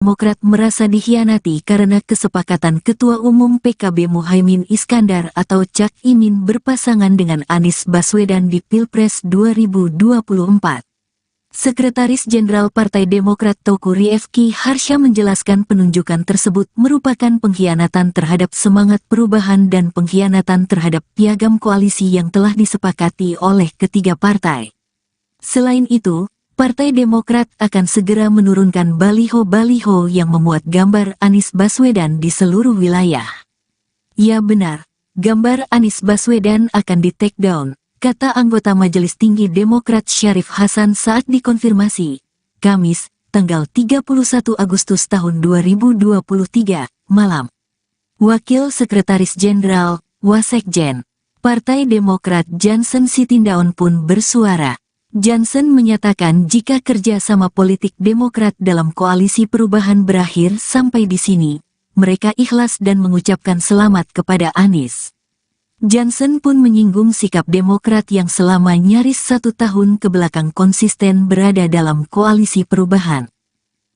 Demokrat merasa dikhianati karena kesepakatan Ketua Umum PKB Muhaimin Iskandar atau Cak Imin berpasangan dengan Anies Baswedan di Pilpres 2024. Sekretaris Jenderal Partai Demokrat Teuku Rifki Harsha menjelaskan penunjukan tersebut merupakan pengkhianatan terhadap semangat perubahan dan pengkhianatan terhadap piagam koalisi yang telah disepakati oleh ketiga partai. Selain itu, Partai Demokrat akan segera menurunkan baliho-baliho yang memuat gambar Anies Baswedan di seluruh wilayah. Ya benar, gambar Anies Baswedan akan di-take down, kata anggota Majelis Tinggi Demokrat Syarif Hasan saat dikonfirmasi, Kamis, tanggal 31 Agustus tahun 2023, malam. Wakil Sekretaris Jenderal, Wasekjen, Partai Demokrat Johnson Sitindaun pun bersuara. Johnson menyatakan jika kerjasama politik Demokrat dalam koalisi perubahan berakhir sampai di sini, mereka ikhlas dan mengucapkan selamat kepada Anies. Johnson pun menyinggung sikap Demokrat yang selama nyaris 1 tahun kebelakang konsisten berada dalam koalisi perubahan.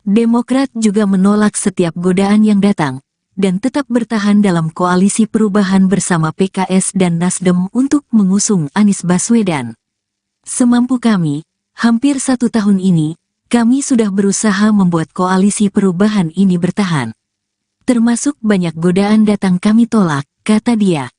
Demokrat juga menolak setiap godaan yang datang, dan tetap bertahan dalam koalisi perubahan bersama PKS dan Nasdem untuk mengusung Anies Baswedan. Semampu kami, hampir 1 tahun ini, kami sudah berusaha membuat koalisi perubahan ini bertahan. Termasuk banyak godaan datang kami tolak, kata dia.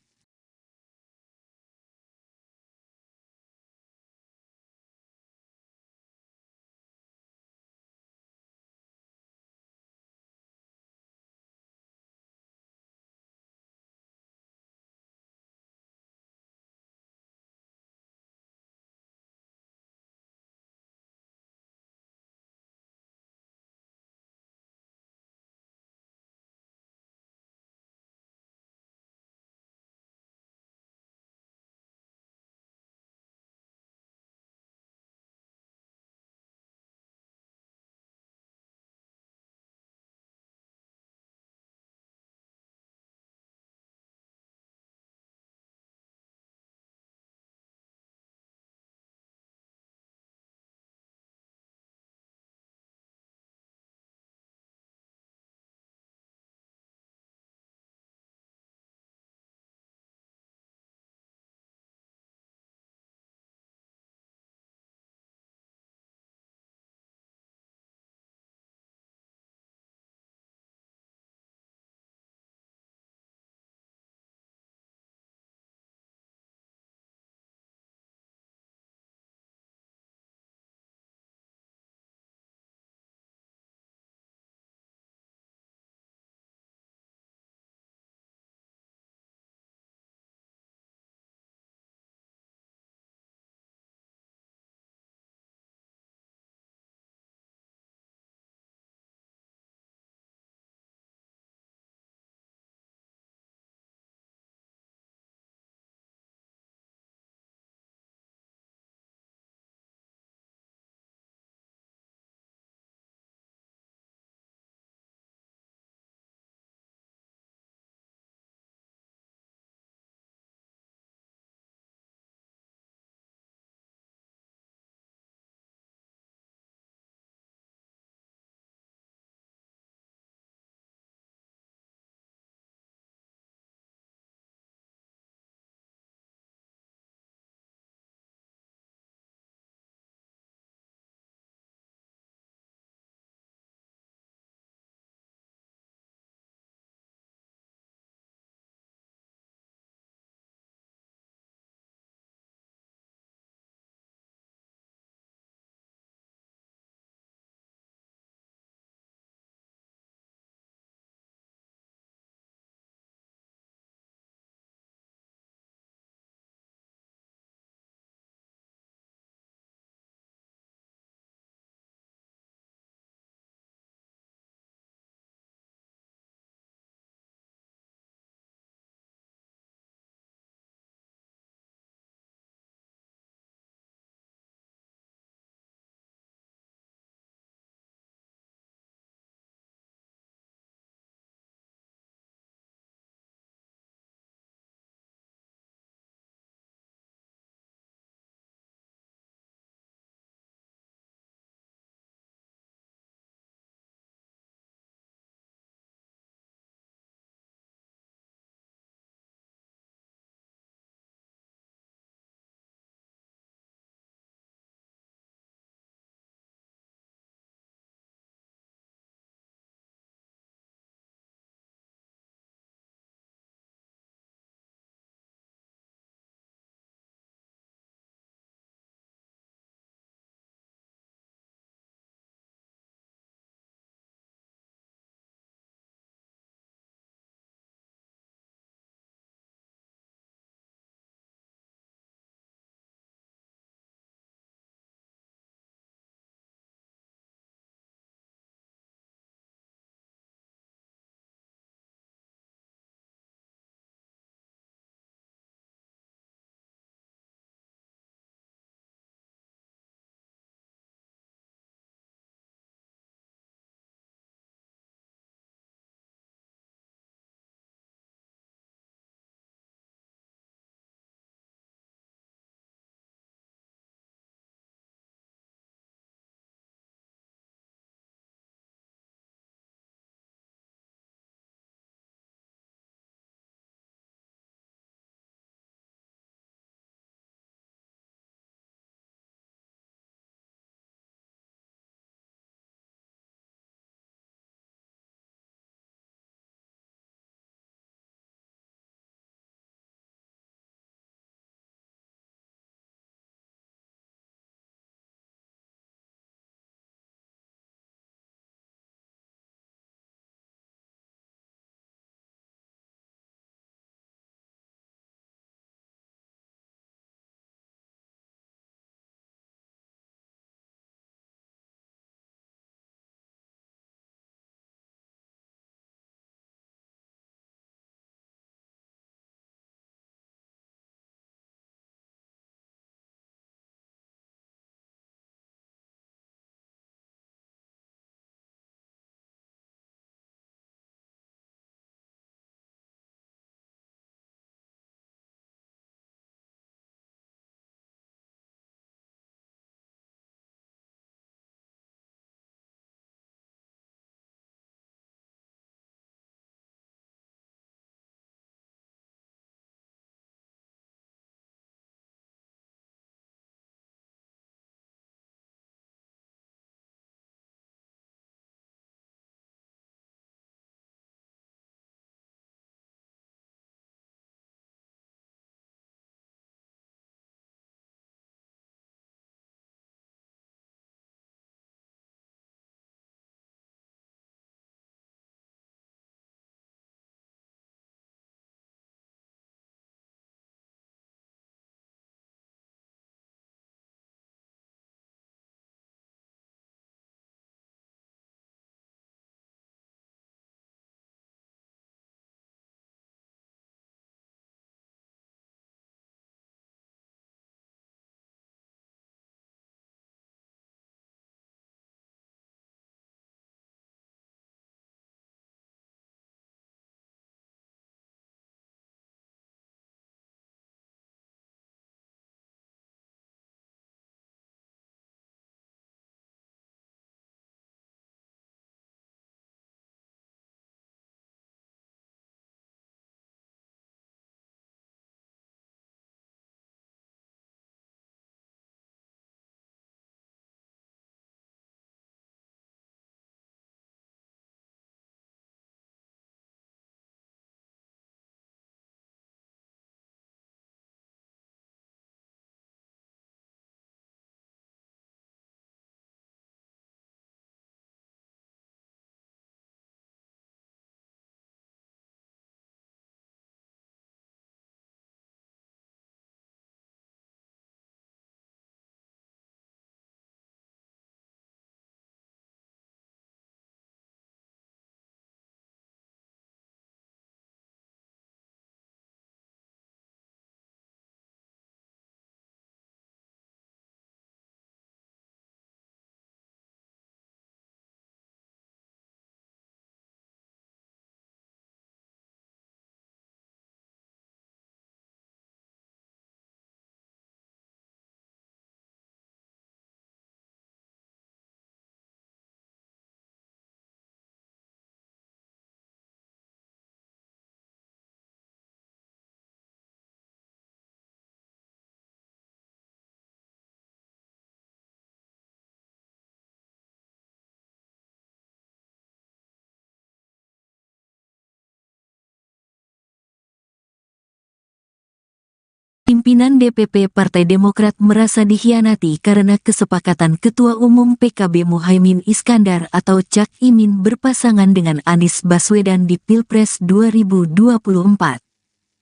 Pimpinan DPP Partai Demokrat merasa dikhianati karena kesepakatan Ketua Umum PKB Muhaimin Iskandar atau Cak Imin berpasangan dengan Anies Baswedan di Pilpres 2024.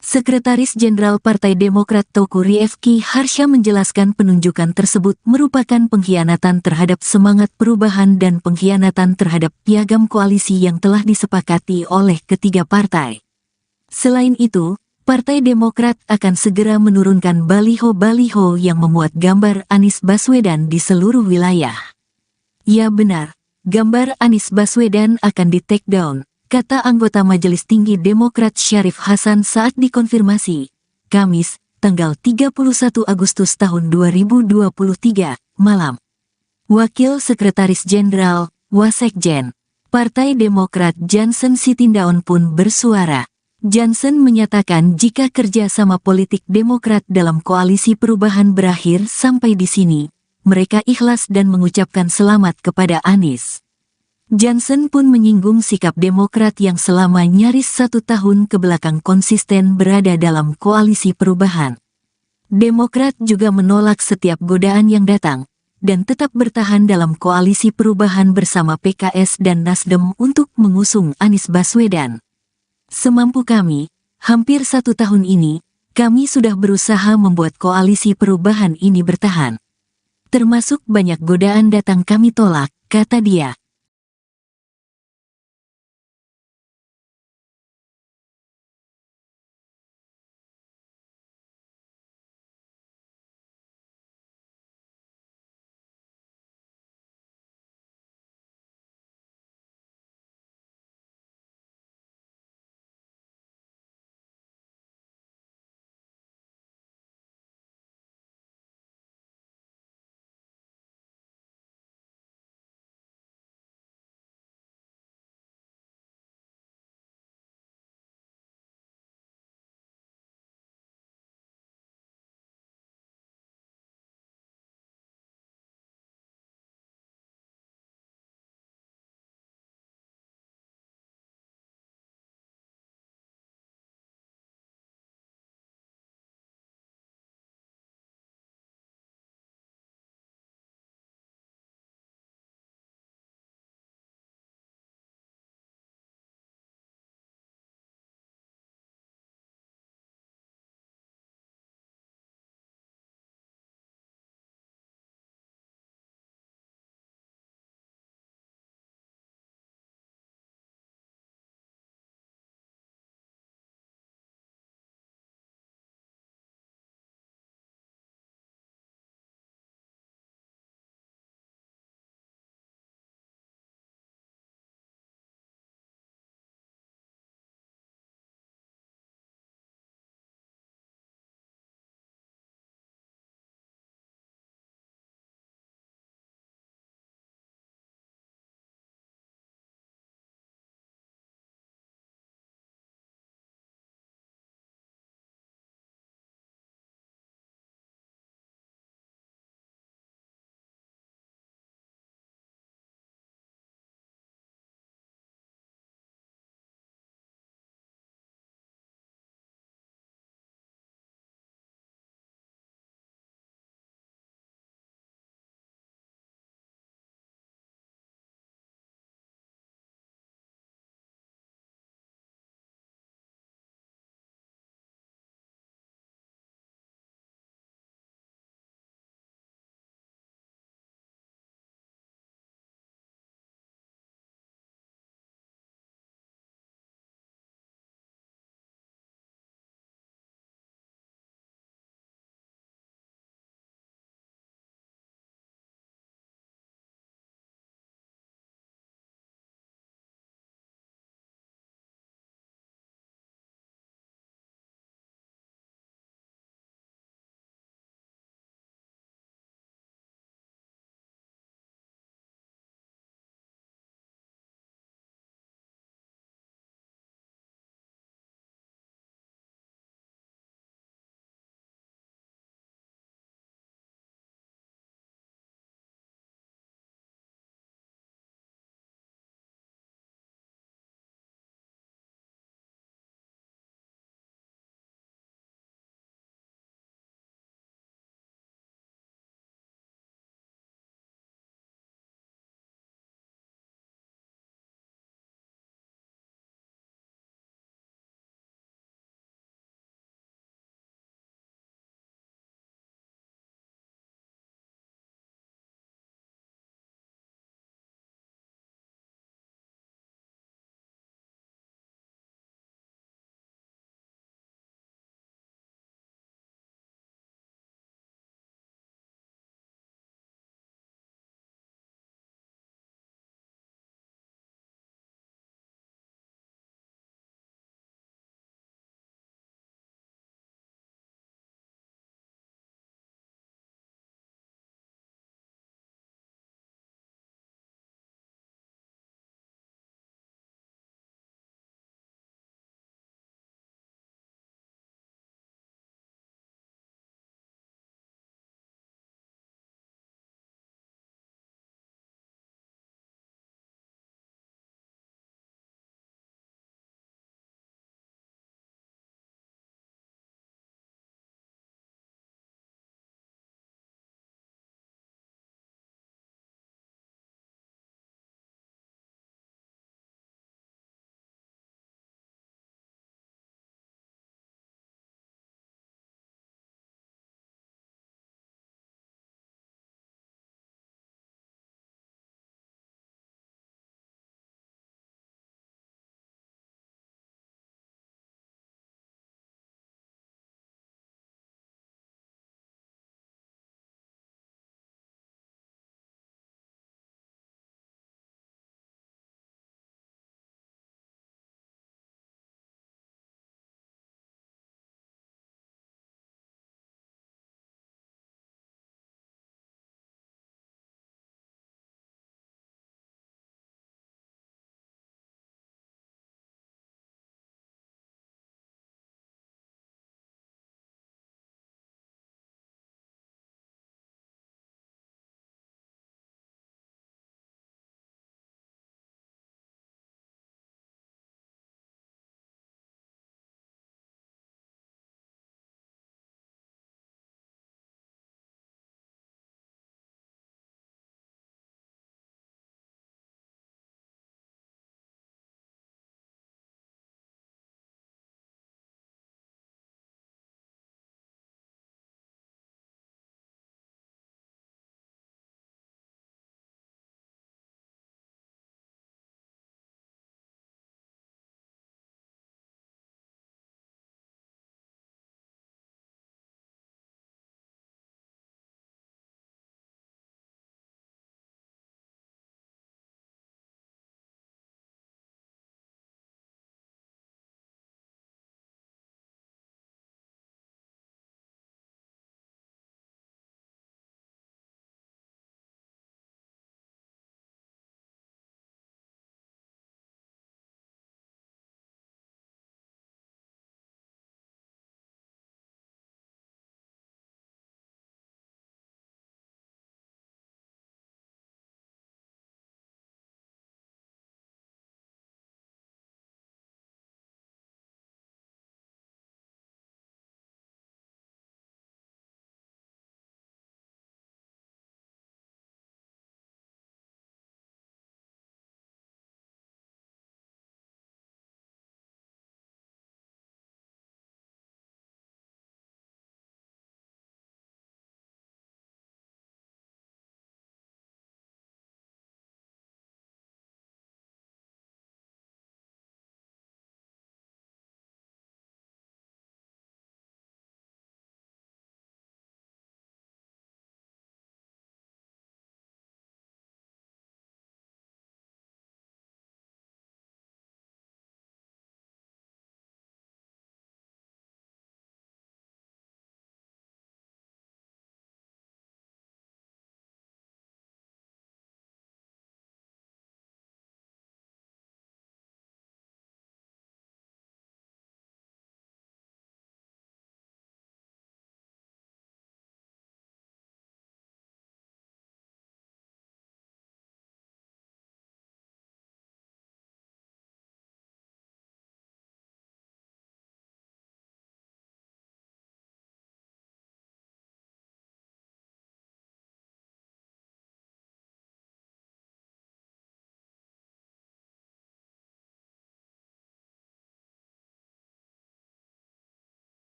Sekretaris Jenderal Partai Demokrat Teuku Rifki Harsha menjelaskan penunjukan tersebut merupakan pengkhianatan terhadap semangat perubahan dan pengkhianatan terhadap piagam koalisi yang telah disepakati oleh ketiga partai. Selain itu, Partai Demokrat akan segera menurunkan baliho-baliho yang memuat gambar Anies Baswedan di seluruh wilayah. Ya benar, gambar Anies Baswedan akan di-take down, kata anggota Majelis Tinggi Demokrat Syarif Hasan saat dikonfirmasi, Kamis, tanggal 31 Agustus tahun 2023, malam. Wakil Sekretaris Jenderal, Wasekjen, Partai Demokrat Jansen Sitindaun pun bersuara. Jansen menyatakan jika kerjasama politik Demokrat dalam koalisi perubahan berakhir sampai di sini, mereka ikhlas dan mengucapkan selamat kepada Anies. Jansen pun menyinggung sikap Demokrat yang selama nyaris 1 tahun kebelakang konsisten berada dalam koalisi perubahan. Demokrat juga menolak setiap godaan yang datang, dan tetap bertahan dalam koalisi perubahan bersama PKS dan Nasdem untuk mengusung Anies Baswedan. Semampu kami, hampir 1 tahun ini, kami sudah berusaha membuat koalisi perubahan ini bertahan. Termasuk banyak godaan datang kami tolak, kata dia.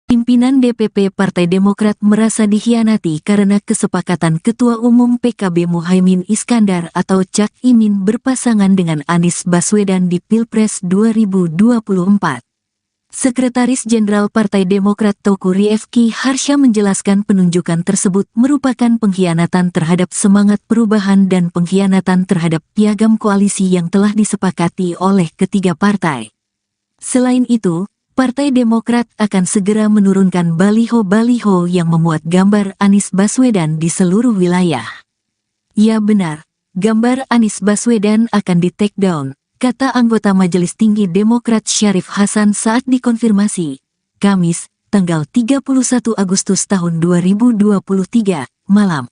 Pimpinan DPP Partai Demokrat merasa dikhianati karena kesepakatan Ketua Umum PKB Muhaimin Iskandar atau Cak Imin berpasangan dengan Anies Baswedan di Pilpres 2024. Sekretaris Jenderal Partai Demokrat Teuku Rifki Harsha menjelaskan penunjukan tersebut merupakan pengkhianatan terhadap semangat perubahan dan pengkhianatan terhadap piagam koalisi yang telah disepakati oleh ketiga partai. Selain itu, Partai Demokrat akan segera menurunkan baliho-baliho yang memuat gambar Anies Baswedan di seluruh wilayah. Ya benar, gambar Anies Baswedan akan di-take down, kata anggota Majelis Tinggi Demokrat Syarif Hasan saat dikonfirmasi, Kamis, tanggal 31 Agustus tahun 2023, malam.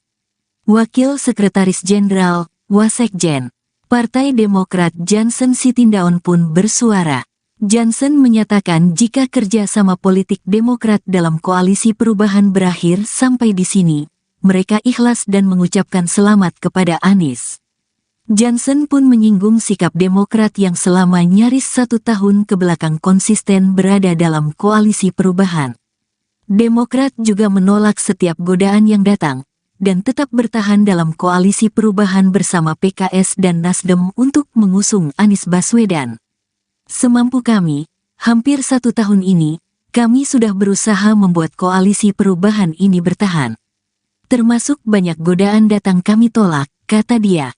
Wakil Sekretaris Jenderal, Wasekjen, Partai Demokrat Johnson Sitindaun pun bersuara. Johnson menyatakan jika kerjasama politik Demokrat dalam koalisi perubahan berakhir sampai di sini, mereka ikhlas dan mengucapkan selamat kepada Anies. Johnson pun menyinggung sikap Demokrat yang selama nyaris 1 tahun kebelakang konsisten berada dalam koalisi perubahan. Demokrat juga menolak setiap godaan yang datang, dan tetap bertahan dalam koalisi perubahan bersama PKS dan Nasdem untuk mengusung Anies Baswedan. Semampu kami, hampir 1 tahun ini, kami sudah berusaha membuat koalisi perubahan ini bertahan. Termasuk banyak godaan datang kami tolak, kata dia.